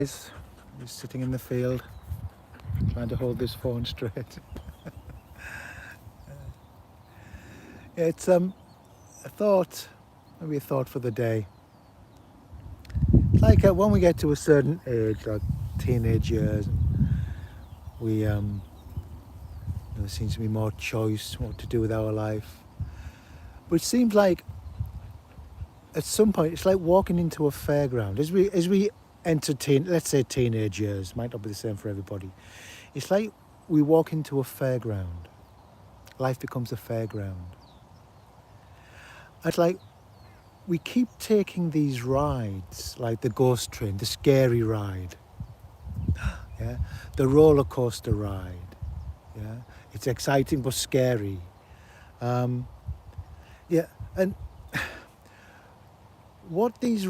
He's sitting in the field trying to hold this phone straight. It's a thought, maybe a thought for the day. Like when we get to a certain age, like teenage years, there seems to be more choice what to do with our life. But it seems like at some point it's like walking into a fairground. As we enter let's say teenage years, might not be the same for everybody. It's like we walk into a fairground. Life becomes a fairground. It's like we keep taking these rides, like the ghost train, the scary ride, yeah, the roller coaster ride, yeah. It's exciting but scary, yeah. And what these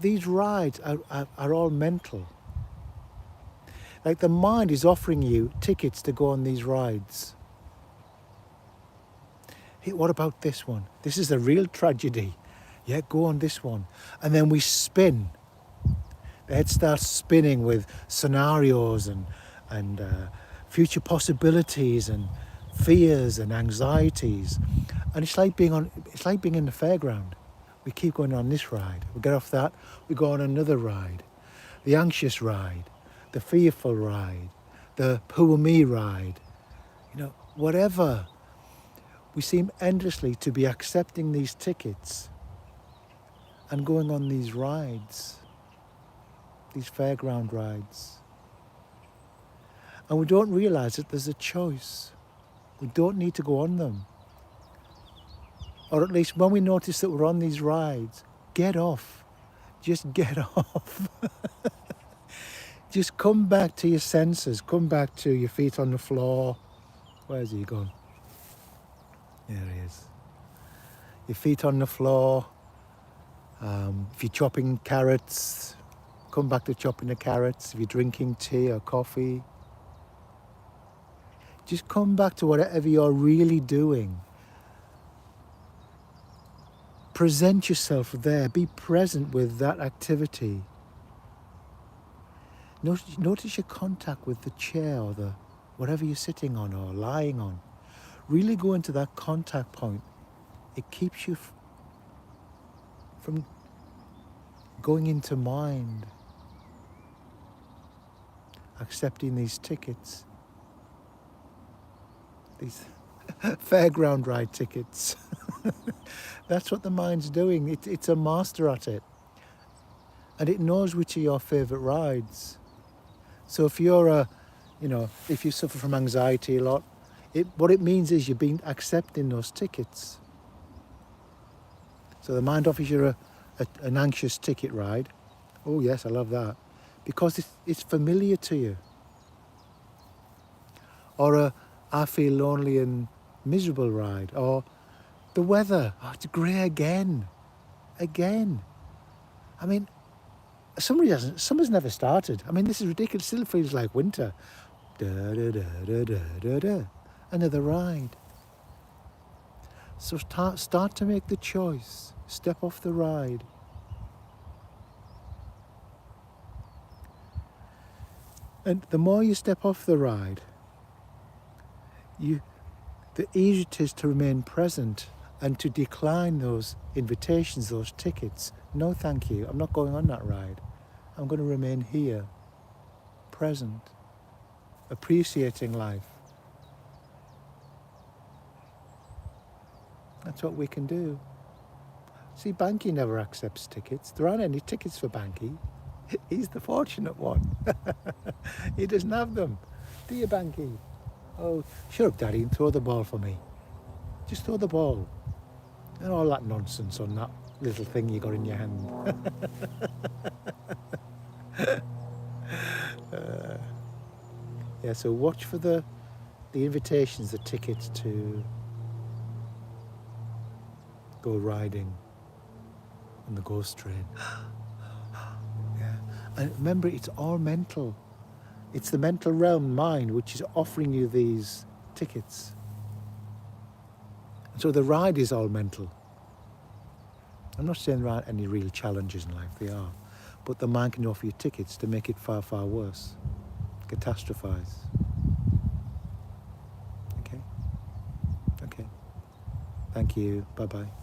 these rides are all mental. Like the mind is offering you tickets to go on these rides. Hey, what about this one? This is a real tragedy. Yeah, go on this one. And then we spin. The head starts spinning with scenarios and future possibilities and fears and anxieties. And it's like being in the fairground. We keep going on this ride. We get off that, we go on another ride. The anxious ride, the fearful ride, the poor me ride. Whatever. We seem endlessly to be accepting these tickets and going on these rides, these fairground rides. And we don't realize that there's a choice. We don't need to go on them. Or at least when we notice that we're on these rides, get off. Just get off. Just come back to your senses. Come back to your feet on the floor. Where's he gone? There he is. Your feet on the floor. If you're chopping carrots, come back to chopping the carrots. If you're drinking tea or coffee, just come back to whatever you're really doing. Present yourself there. Be present with that activity. Notice your contact with the chair or the whatever you're sitting on or lying on. Really go into that contact point. It keeps you from going into mind, accepting these tickets, these fairground ride tickets. That's what the mind's doing. It's a master at it. And it knows which are your favourite rides. So if if you suffer from anxiety a lot, what it means is you've been accepting those tickets. So the mind offers you an anxious ticket ride. Oh yes, I love that. Because it's familiar to you. Or I feel lonely and miserable ride. Or the weather, it's grey again. Again. I mean, summer's never started. I mean, this is ridiculous. It still feels like winter. Da, da, da, da, da, da, da. Another ride. So start to make the choice. Step off the ride. And the more you step off the ride, the easier it is to remain present and to decline those invitations, those tickets. No, thank you. I'm not going on that ride. I'm going to remain here, present, appreciating life. That's what we can do. See, Banky never accepts tickets. There aren't any tickets for Banky. He's the fortunate one. He doesn't have them. Do you, Banky? Oh, shut up, Daddy, and throw the ball for me. Just throw the ball. And all that nonsense on that little thing you got in your hand. Yeah, so watch for the invitations, the tickets to go riding on the ghost train. Yeah. And remember, it's all mental. It's the mental realm, mind, which is offering you these tickets. And so the ride is all mental. I'm not saying there aren't any real challenges in life, they are. But but the man can offer you tickets to make it far, far worse. Catastrophize. Okay? Okay. Thank you. Bye-bye.